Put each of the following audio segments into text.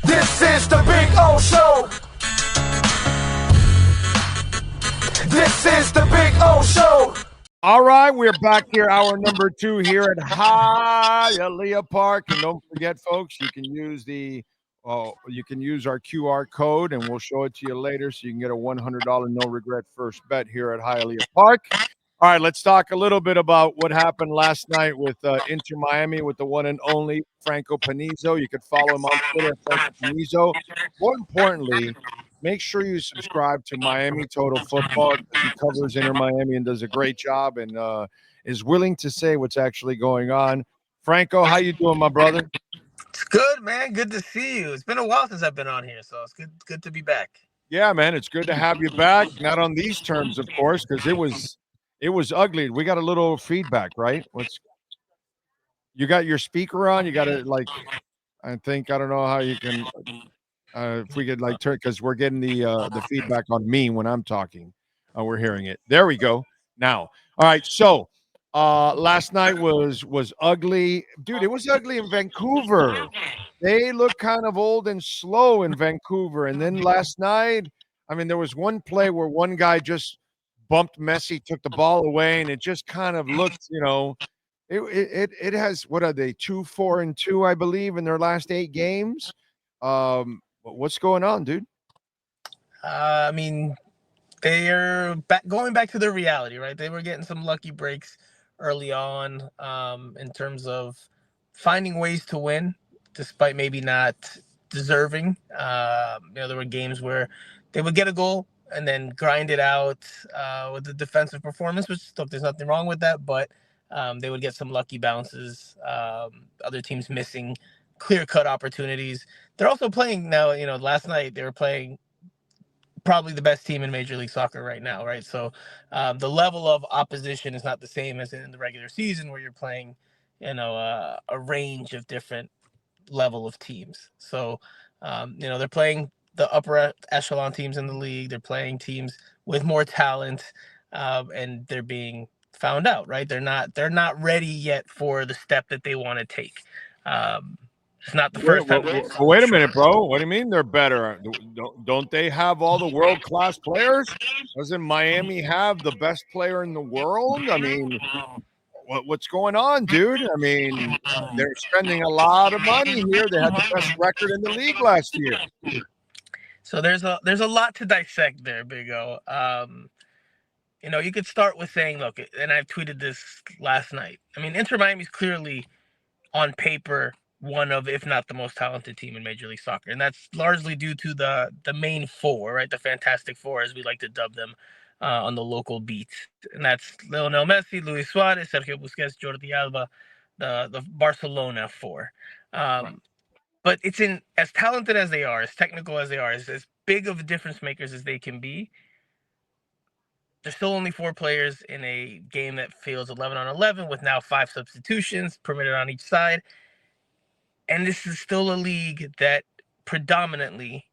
This is the Big O Show. This is the Big O Show. All right, we're back here, hour number 2 here at Hialeah Park, and don't forget, folks, you can use our QR code, and we'll show it to you later, so you can get a $100 no regret first bet here at Hialeah Park. All right, let's talk a little bit about what happened last night with InterMiami with the one and only Franco Panizo. You could follow him on Twitter at Franco Panizo. More importantly, make sure you subscribe to Miami Total Football because he covers InterMiami and does a great job and is willing to say what's actually going on. Franco, how you doing, my brother? It's good, man. Good to see you. It's been a while since I've been on here, so it's good to be back. Yeah, man, it's good to have you back. Not on these terms, of course, because it was ugly. We got a little feedback, right? You got your speaker on? You got it I don't know how you can if we could turn, because we're getting the feedback on me when I'm talking. We're hearing it. There we go. Now. All right, so last night was ugly. Dude, it was ugly in Vancouver. They look kind of old and slow in Vancouver. And then last night, I mean, there was one play where one guy just bumped Messi, took the ball away, and it just kind of looked, it has, what are they, 2-4-2, I believe, in their last 8 games. What's going on, dude? I mean, they're going back to their reality, right? They were getting some lucky breaks early on in terms of finding ways to win, despite maybe not deserving. There were games where they would get a goal and then grind it out with the defensive performance, which there's nothing wrong with that, but they would get some lucky bounces, other teams missing clear-cut opportunities. They're also playing now, last night they were playing probably the best team in Major League Soccer right now, right? So the level of opposition is not the same as in the regular season where you're playing, a range of different level of teams. So, they're playing the upper echelon teams in the league. They're playing teams with more talent, and they're being found out, right? They're not ready yet for the step that they want to take. It's not the first time. Wait a minute, bro. What do you mean they're better? Don't they have all the world-class players? Doesn't Miami have the best player in the world? I mean, what's going on, dude? I mean, they're spending a lot of money here. They had the best record in the league last year. So there's a lot to dissect there, Big O. You could start with saying, look, and I tweeted this last night. I mean, InterMiami is clearly on paper one of, if not the most talented team in Major League Soccer. And that's largely due to the main four, right? The Fantastic Four, as we like to dub them on the local beat. And that's Lionel Messi, Luis Suarez, Sergio Busquets, Jordi Alba, the Barcelona four. But it's as talented as they are, as technical as they are, as big of difference makers as they can be, there's still only 4 players in a game that feels 11 on 11 with now 5 substitutions permitted on each side. And this is still a league that predominantly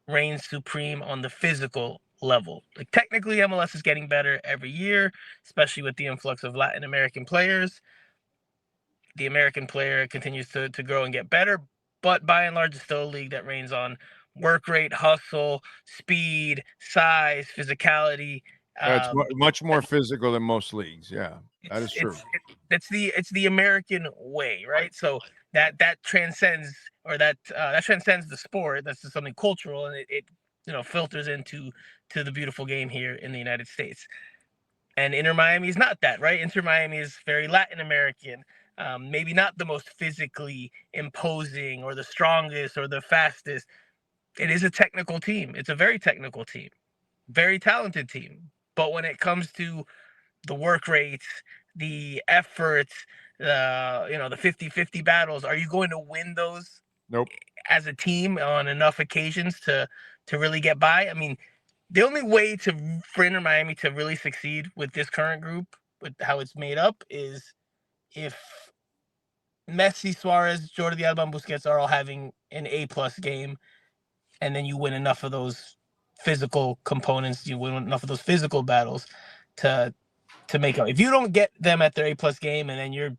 reigns supreme on the physical level. Like, technically, MLS is getting better every year, especially with the influx of Latin American players. The American player continues to grow and get better, but by and large, it's still a league that reigns on work rate, hustle, speed, size, physicality. It's much more physical than most leagues. Yeah, that is true. It's the American way, right? So that transcends, or that transcends the sport. That's just something cultural, and it filters into the beautiful game here in the United States. And InterMiami is not that, right? InterMiami is very Latin American. Maybe not the most physically imposing or the strongest or the fastest. It is a technical team. It's a very technical team, very talented team. But when it comes to the work rates, the efforts, the 50-50 battles, are you going to win those? Nope. As a team on enough occasions to really get by? I mean, the only way for InterMiami to really succeed with this current group, with how it's made up, is if Messi, Suarez, Jordi Alba, and Busquets are all having an A+ game, and then you win enough of those physical components, you win enough of those physical battles to make up. If you don't get them at their A+ game, and then you're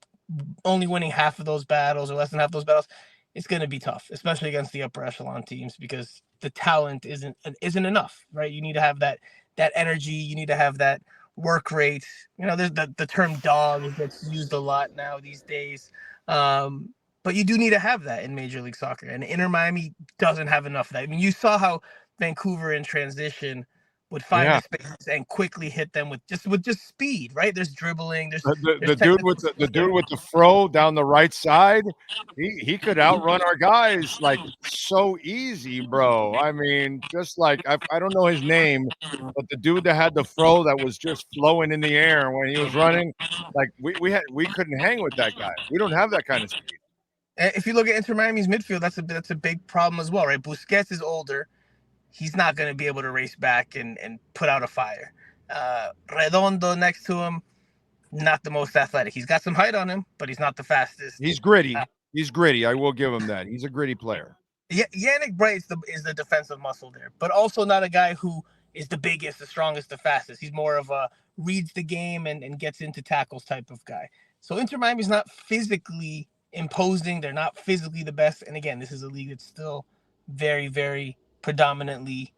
only winning half of those battles or less than half of those battles, it's going to be tough, especially against the upper echelon teams, because the talent isn't enough, right? You need to have that energy. You need to have that work rate. You know, there's the term dog gets used a lot now these days. But you do need to have that in Major League Soccer, and Inter Miami doesn't have enough of that. I mean, you saw how Vancouver in transition would find the space and quickly hit them with just speed, right? There's dribbling. There's the dude with the dude with the fro down the right side. He could outrun our guys like so easy, bro. I mean, just like I don't know his name, but the dude that had the fro that was just flowing in the air when he was running, like we couldn't hang with that guy. We don't have that kind of speed. If you look at Inter Miami's midfield, that's a big problem as well, right? Busquets is older. He's not going to be able to race back and put out a fire. Redondo next to him, not the most athletic. He's got some height on him, but he's not the fastest. He's gritty. He's gritty. I will give him that. He's a gritty player. Yeah, Yannick Bright is the defensive muscle there, but also not a guy who is the biggest, the strongest, the fastest. He's more of a reads the game and gets into tackles type of guy. So Inter Miami's not physically imposing. They're not physically the best. And again, this is a league that's still very, very predominantly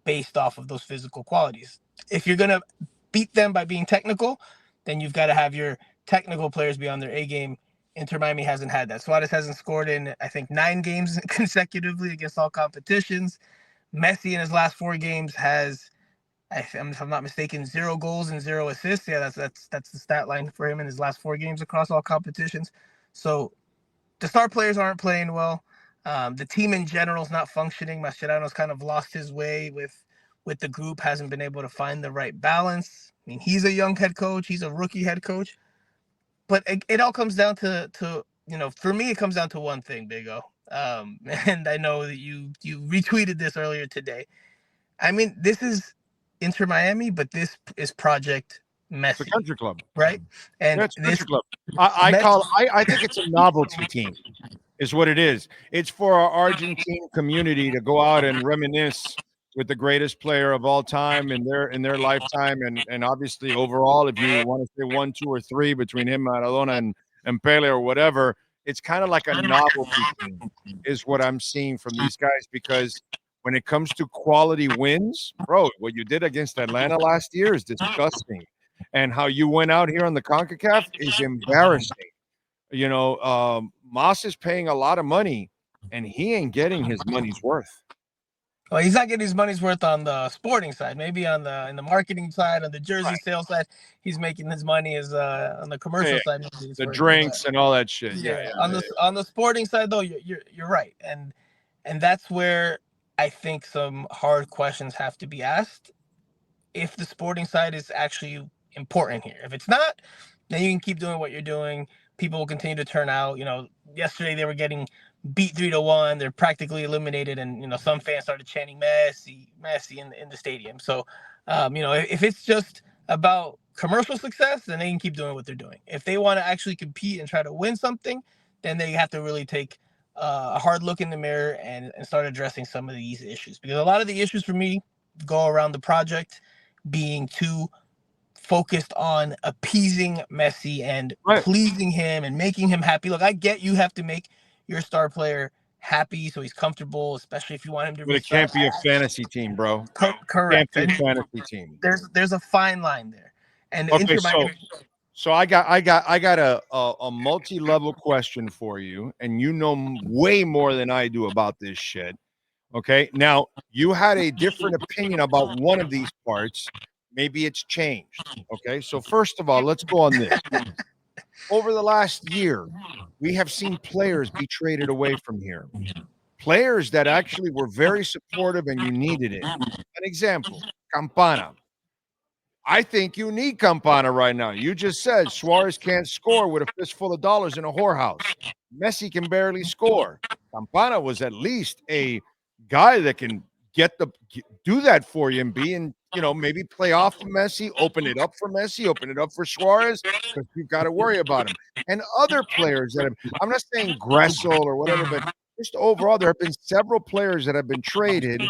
based off of those physical qualities. If you're going to beat them by being technical, then you've got to have your technical players be on their A game. Inter Miami hasn't had that. Suarez hasn't scored in, I think, 9 games consecutively against all competitions. Messi in his last 4 games has, if I'm not mistaken, 0 goals and 0 assists. Yeah, that's the stat line for him in his last 4 games across all competitions. So the star players aren't playing well. The team in general is not functioning. Mascherano's kind of lost his way with the group, hasn't been able to find the right balance. I mean, he's a young head coach. He's a rookie head coach. But it all comes down to for me, it comes down to one thing, Big O. And I know that you retweeted this earlier today. I mean, this is Inter Miami, but this is Project Messi. The country club, right? And it's country club. I think it's a novelty team, is what it is. It's for our Argentine community to go out and reminisce with the greatest player of all time in their lifetime, and obviously overall, if you want to say 1, 2, or 3 between him, Maradona, and Pele or whatever, it's kind of like a novelty team, is what I'm seeing from these guys. Because when it comes to quality wins, bro, what you did against Atlanta last year is disgusting, and how you went out here on the CONCACAF is embarrassing. Moss is paying a lot of money, and he ain't getting his money's worth. Well, he's not getting his money's worth on the sporting side. Maybe in the marketing side, on the jersey sales side, he's making his money as on the commercial side. The drinks and all that shit. Yeah. On the sporting side, though, you're right, and that's where I think some hard questions have to be asked. If the sporting side is actually important here, if it's not, then you can keep doing what you're doing. People will continue to turn out. Yesterday they were getting beat 3-1. They're practically eliminated, and some fans started chanting Messi in the stadium. So if it's just about commercial success, then they can keep doing what they're doing. If they want to actually compete and try to win something, then they have to really take a hard look in the mirror and start addressing some of these issues, because a lot of the issues for me go around the project being too focused on appeasing Messi and pleasing him and making him happy. Look, I get you have to make your star player happy so he's comfortable, especially if you want him to. But it can't be a fantasy team, bro. Correct. It can't be a fantasy team. There's a fine line there. And okay, so I got a multi-level question for you, and you know way more than I do about this shit. Okay, now you had a different opinion about one of these parts. Maybe it's changed. Okay, so first of all, let's go on this. Over the last year, we have seen players be traded away from here. Players that actually were very supportive and you needed it. An example, Campana. I think you need Campana right now. You just said Suarez can't score with a fistful of dollars in a whorehouse. Messi can barely score. Campana was at least a guy that can do that for you and be in, maybe play off of Messi, open it up for Messi, open it up for Suarez, because you've got to worry about him. And other players that I'm not saying Gressel or whatever, but just overall, there have been several players that have been traded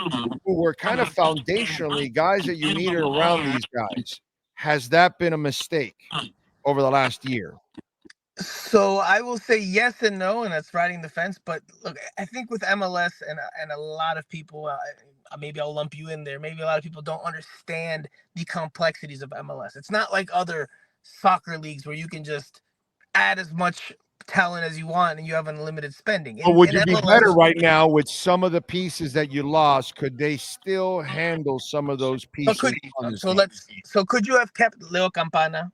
who were kind of foundationally guys that you needed around these guys. Has that been a mistake over the last year? So I will say yes and no, and that's riding the fence. But look, I think with MLS and a lot of people, maybe I'll lump you in there. Maybe a lot of people don't understand the complexities of MLS. It's not like other soccer leagues where you can just add as much talent as you want and you have unlimited spending. But would In you be MLS, better right now with some of the pieces that you lost? Could they still handle some of those so pieces could on this so team? so could you have kept Leo Campana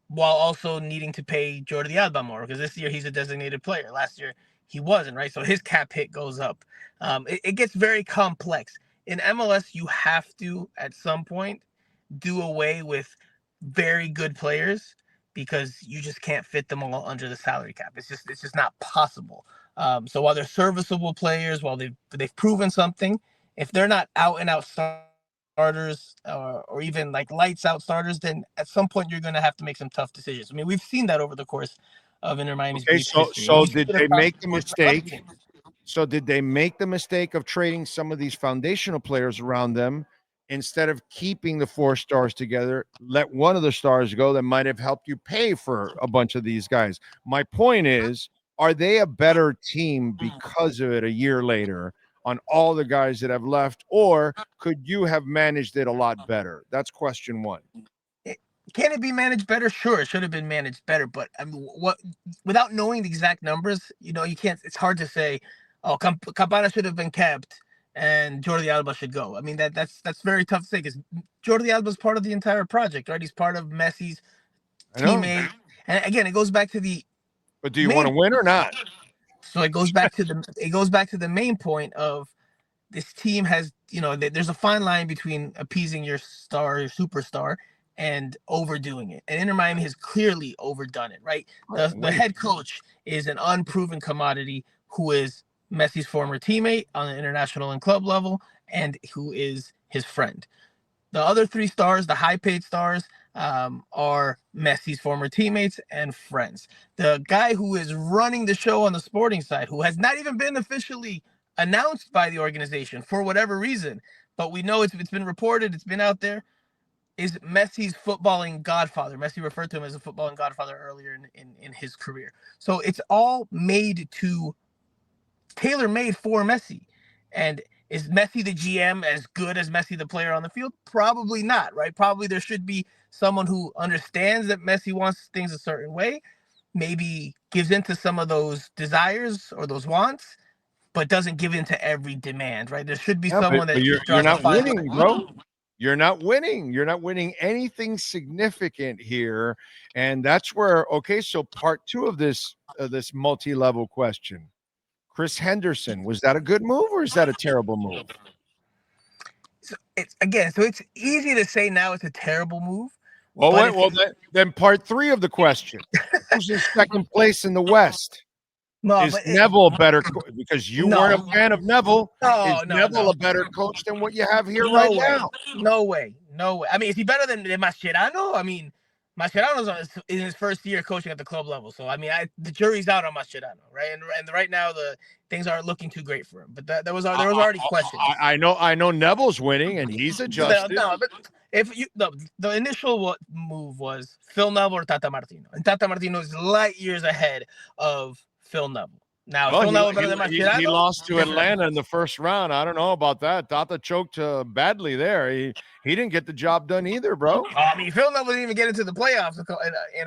while also needing to pay Jordi Alba more? Because this year he's a designated player. Last year he wasn't, right? So his cap hit goes up. It gets very complex. In MLS, you have to, at some point, do away with very good players because you just can't fit them all under the salary cap. It's just not possible. So while they're serviceable players, while they've proven something, if they're not out and out starters or even like lights out starters, then at some point you're going to have to make some tough decisions. I mean, we've seen that over the course of Inter Miami's Okay, brief so history. so We see did it they across make the the board for other mistake? teams. So did they make the mistake of trading some of these foundational players around them instead of keeping the four stars together? Let one of the stars go that might have helped you pay for a bunch of these guys. My point is, are they a better team because of it a year later on all the guys that have left, or could you have managed it a lot better? That's question one. Can it be managed better? Sure, it should have been managed better. But I mean, without knowing the exact numbers, you can't. It's hard to say. Oh, Campana should have been kept, and Jordi Alba should go. I mean, that's very tough to say because Jordi Alba is part of the entire project, right? He's part of Messi's I know, teammate, and again, it goes back to the but do you want main. to win or not? So it goes back to the main point of this team has, there's a fine line between appeasing your star, your superstar, and overdoing it. And Inter Miami has clearly overdone it, right? The head coach is an unproven commodity who is Messi's former teammate on the international and club level and who is his friend. The other three stars, the high-paid stars, are Messi's former teammates and friends. The guy who is running the show on the sporting side, who has not even been officially announced by the organization for whatever reason, but we know it's been reported, it's been out there, is Messi's footballing godfather. Messi referred to him as a footballing godfather earlier in his career. So it's all tailor-made for Messi. And is Messi the GM as good as Messi the player on the field? Probably not, right? Probably there should be someone who understands that Messi wants things a certain way, maybe gives into some of those desires or those wants, but doesn't give in to every demand, right? There should be Yeah, someone but that you're draws a not fine winning, line. bro. You're not winning. You're not winning anything significant here, and that's where. Okay, so part two of this multi-level question: Chris Henderson, was that a good move or is that a terrible move? So it's easy to say now it's a terrible move, Well, but wait, well then part three of the question: who's in second place in the West? no, Is Neville a better because you weren't a no, fan of Neville? Is no, Neville no. a better coach than what you have here right No way. now? No way. No way. I mean, is he better than Mascherano? I mean, Mascherano's in his first year coaching at the club level. So, I mean, the jury's out on Mascherano, right? And right now, the things aren't looking too great for him. But there was already questions. I know Neville's winning and he's adjusted. No, but if you the initial move was Phil Neville or Tata Martino, and Tata Martino is light years ahead of Phil Neville. Now, Well, Phil Neville better than he Mascherano? lost to Atlanta in the first round. I don't know about that. Tata choked badly there. He didn't get the job done either, bro. I mean, Phil Neville didn't even get into the playoffs in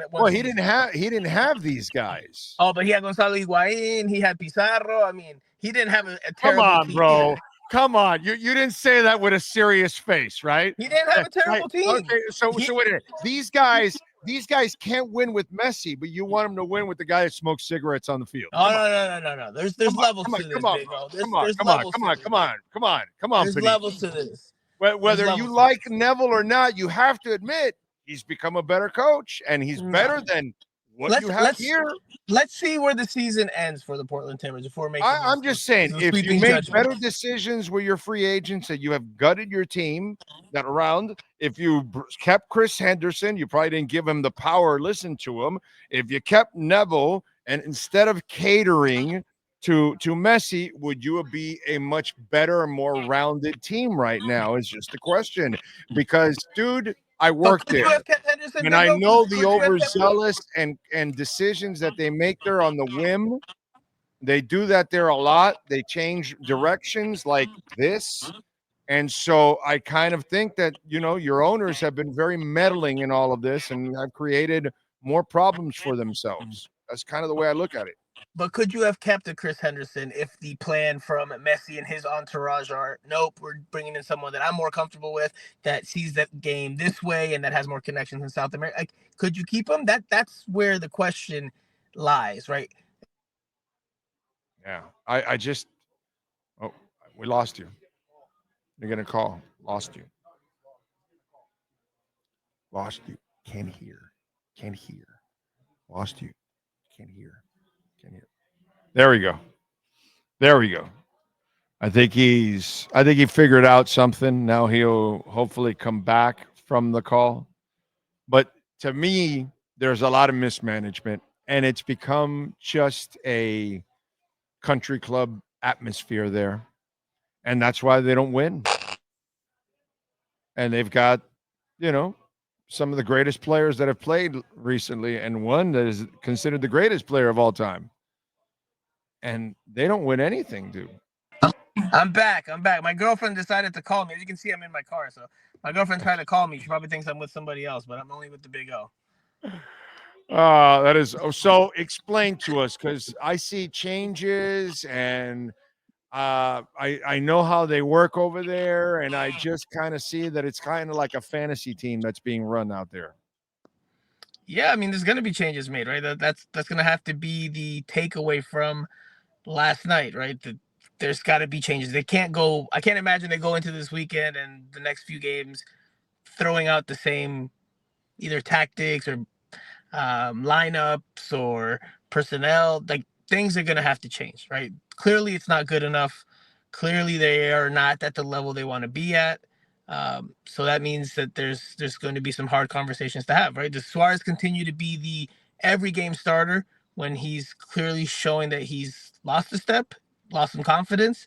one Well, season. he didn't have these guys. Oh, but he had Gonzalo Higuain. He had Pizarro. I mean, he didn't have a Come terrible on, team bro. either. Come on. You didn't say that with a serious face, right? He didn't have a terrible Right. team. Okay, so wait a minute. These guys can't win with Messi, but you want them to win with the guy that smokes cigarettes on the field. Oh, no. There's levels to this, Big O. There's levels to this. Come on, There's Panizo. levels to this. Whether you like Neville or not, you have to admit he's become a better coach, and he's better than what you have here. Let's see where the season ends for the Portland Timbers before making. I'm just saying, if you make better decisions with your free agents, that you have gutted your team that around. If you kept Chris Henderson, you probably didn't give him the power. Listen to him. If you kept Neville, and instead of catering to Messi, would you be a much better, more rounded team right now? Is just the question. Because, dude, I work there, Henderson, and I know the overzealous and decisions that they make there on the whim. They do that there a lot. They change directions like this. And so I kind of think that, your owners have been very meddling in all of this and have created more problems for themselves. That's kind of the way I look at it. But could you have kept a Chris Henderson if the plan from Messi and his entourage are, nope, we're bringing in someone that I'm more comfortable with, that sees that game this way and that has more connections in South America? Like, could you keep him? That's where the question lies, right? Yeah. I just, we lost you. You're going to call. Lost you. Lost you. Can't hear. Can't hear. Lost you. Can't hear. Can't hear. There we go. There we go. I think he figured out something. Now he'll hopefully come back from the call. But to me, there's a lot of mismanagement, and it's become just a country club atmosphere there. And that's why they don't win. And they've got, some of the greatest players that have played recently, and one that is considered the greatest player of all time. And they don't win anything, dude. I'm back. My girlfriend decided to call me. As you can see, I'm in my car. So my girlfriend tried to call me. She probably thinks I'm with somebody else, but I'm only with the Big O. That is so. Explain to us, because I see changes, and I know how they work over there, and I just kind of see that it's kind of like a fantasy team that's being run out there. Yeah, I mean, there's going to be changes made, right? That's going to have to be the takeaway from last night, right? There's got to be changes. They can't go. I can't imagine they go into this weekend and the next few games throwing out the same either tactics or lineups or personnel. Like, things are going to have to change, right? Clearly, it's not good enough. Clearly, they are not at the level they want to be at. So that means that there's going to be some hard conversations to have, right? Does Suarez continue to be the every game starter when he's clearly showing that he's lost a step, lost some confidence?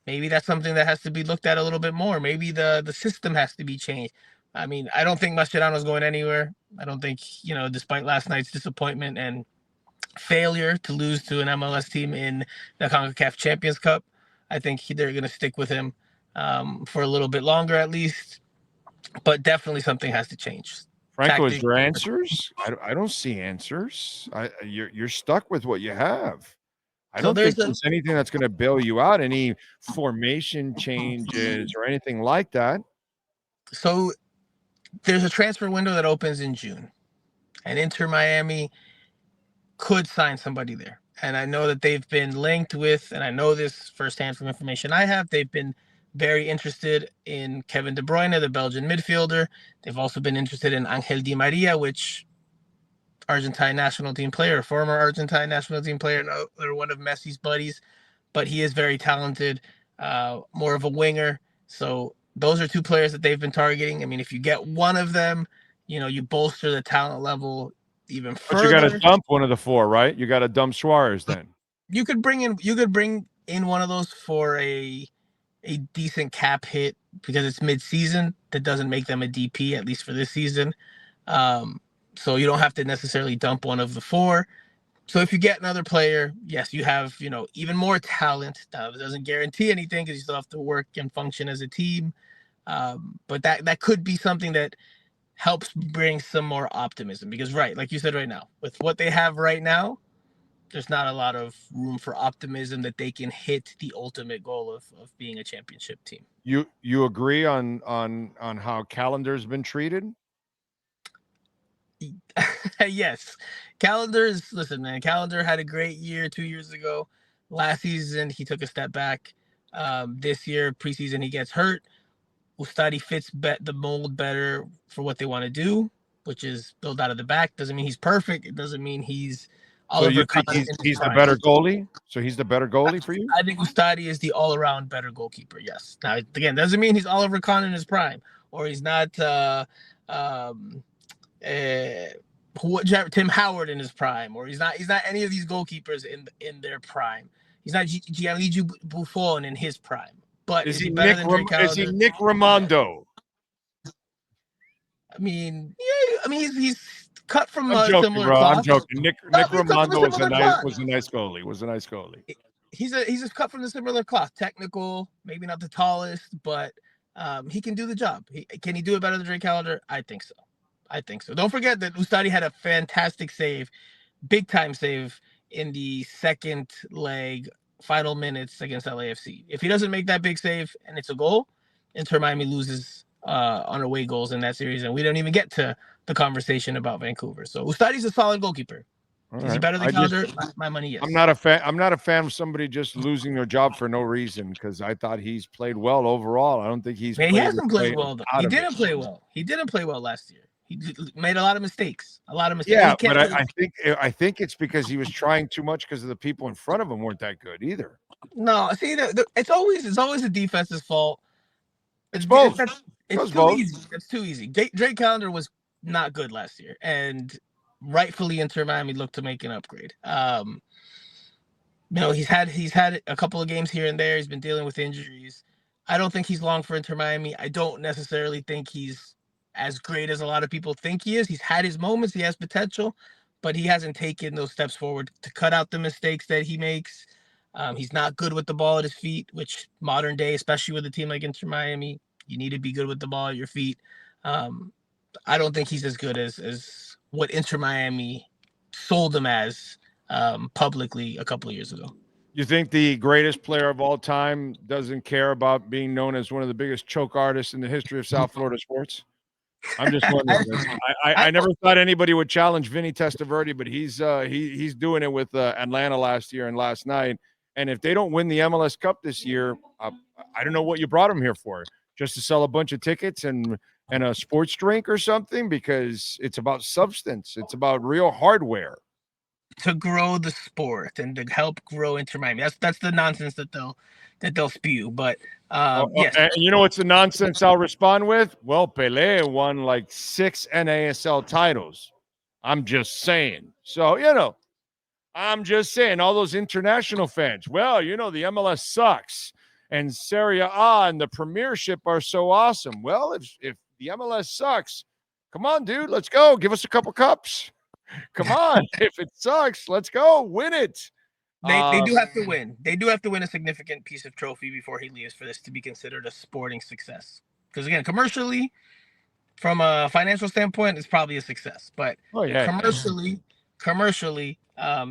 Maybe that's something that has to be looked at a little bit more. Maybe the system has to be changed. I mean, I don't think Mascherano's going anywhere. I don't think, despite last night's disappointment and failure to lose to an MLS team in the CONCACAF Champions Cup, I think they're going to stick with him for a little bit longer at least. But definitely something has to change. Franco, is there answers? I don't see answers. You're stuck with what you have. I don't think there's anything that's going to bail you out, any formation changes or anything like that. So there's a transfer window that opens in June, and Inter Miami could sign somebody there. And I know that they've been linked with, and I know this firsthand from information I have, they've been very interested in Kevin De Bruyne, the Belgian midfielder. They've also been interested in Angel Di Maria, which Argentine national team player, former Argentine national team player, another one of Messi's buddies, but he is very talented, more of a winger. So those are two players that they've been targeting. I mean, if you get one of them, you bolster the talent level even further. But you got to dump one of the four, right? You got to dump Suarez then. You could bring in one of those for a decent cap hit because it's mid-season. That doesn't make them a DP, at least for this season. So you don't have to necessarily dump one of the four. So if you get another player, yes, you have, even more talent. Now, it doesn't guarantee anything because you still have to work and function as a team. But that could be something that helps bring some more optimism because, right, like you said right now, with what they have right now, there's not a lot of room for optimism that they can hit the ultimate goal of being a championship team. You agree on how Calendar's been treated? Yes. Listen, man, Calendar had a great year 2 years ago. Last season, he took a step back. This year, preseason, he gets hurt. Ustadi fits the mold better for what they want to do, which is build out of the back. Doesn't mean he's perfect. It doesn't mean he's Oliver Kahn. He's the better goalie? So he's the better goalie for you? I think Ustadi is the all-around better goalkeeper, yes. Now, again, doesn't mean he's Oliver Kahn in his prime, or he's not Tim Howard in his prime, or he's not any of these goalkeepers in their prime. He's not Gianluigi Buffon in his prime. But is he better than Drake Calendar? Is he Nick Raimondo? I mean, yeah, I mean he's cut from I'm a joking, similar bro. I'm cloth. joking. Nick He's cut from a Romando was a similar nice cloth. goalie. Was a nice goalie. He's just cut from the similar cloth. Technical, maybe not the tallest, but he can do the job. Can he do it better than Drake Callender? I think so. Don't forget that Ustadi had a fantastic save, big time save in the second leg, final minutes against LAFC. If he doesn't make that big save and it's a goal, Inter Miami loses on away goals in that series, and we don't even get to the conversation about Vancouver. So Ustadi's a solid goalkeeper. Is he better than Calder? My money, yes. I'm not a fan of somebody just losing their job for no reason, because I thought he's played well overall. I don't think he hasn't played well, though. He didn't play well. He didn't play well last year. He made a lot of mistakes. Yeah, but I think it's because he was trying too much because of the people in front of him weren't that good either. No, see, it's always the defense's fault. It's both. It's too easy. It's too easy. Drake Callender was not good last year, and rightfully Inter Miami looked to make an upgrade. He's had a couple of games here and there. He's been dealing with injuries. I don't think he's long for Inter Miami. I don't necessarily think he's as great as a lot of people think he is. He's had his moments. He has potential, but he hasn't taken those steps forward to cut out the mistakes that he makes. He's not good with the ball at his feet, which modern day, especially with a team like Inter Miami, you need to be good with the ball at your feet. I don't think he's as good as what Inter Miami sold him as publicly a couple of years ago. You think the greatest player of all time doesn't care about being known as one of the biggest choke artists in the history of South Florida sports? I'm just wondering. I never thought anybody would challenge Vinny Testaverde, but he's doing it with Atlanta last year and last night. And if they don't win the MLS Cup this year, I don't know what you brought him here for. Just to sell a bunch of tickets and a sports drink or something, because it's about substance. It's about real hardware. To grow the sport and to help grow Inter Miami. That's the nonsense that they'll spew. But yes. And you know what's the nonsense I'll respond with? Well, Pele won like 6 NASL titles. I'm just saying. So, I'm just saying, all those international fans, well, the MLS sucks. And Serie A and the Premiership are so awesome. Well, if the MLS sucks, come on, dude, let's go. Give us a couple cups. Come on. If it sucks, let's go. Win it. They do have to win. They do have to win a significant piece of trophy before he leaves for this to be considered a sporting success. Because, again, commercially, from a financial standpoint, it's probably a success. But commercially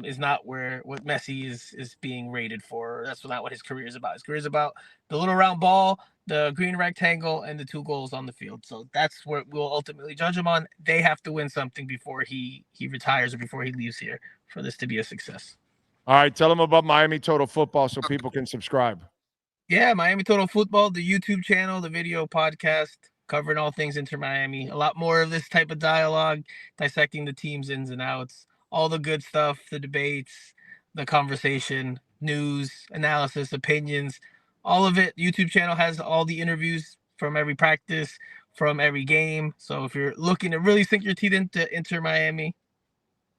is not what Messi is being rated for. That's not what his career is about. His career is about the little round ball, the green rectangle, and the 2 goals on the field. So that's what we'll ultimately judge him on. They have to win something before he retires or before he leaves here for this to be a success. All right, tell them about Miami Total Football so people can subscribe. Yeah, Miami Total Football, the YouTube channel, the video podcast, covering all things Inter Miami. A lot more of this type of dialogue, dissecting the team's ins and outs, all the good stuff, the debates, the conversation, news, analysis, opinions, all of it. YouTube channel has all the interviews from every practice, from every game. So if you're looking to really sink your teeth into Inter Miami,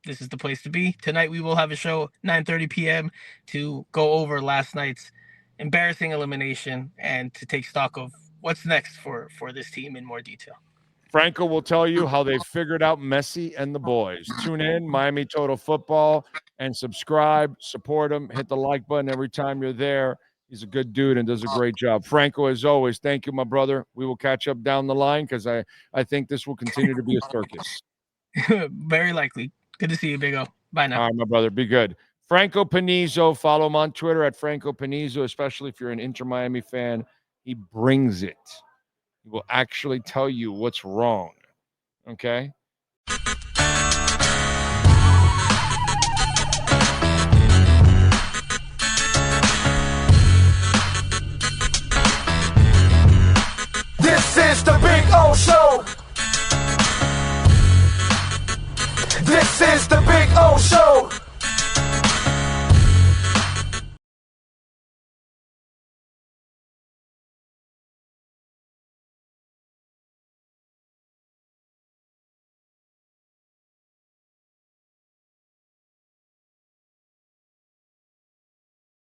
this is the place to be. Tonight we will have a show 9:30 p.m. to go over last night's embarrassing elimination and to take stock of what's next for this team in more detail. Franco will tell you how they figured out Messi and the boys. Tune in, Miami Total Football, and subscribe, support him, hit the like button every time you're there. He's a good dude and does a great job. Franco, as always, thank you, my brother. We will catch up down the line because I think this will continue to be a circus. Very likely. Good to see you, Big O. Bye now. All right, my brother. Be good. Franco Panizo. Follow him on Twitter at Franco Panizo, especially if you're an Inter Miami fan. He brings it. He will actually tell you what's wrong. Okay? This is the Big O Show. This is the Big O Show.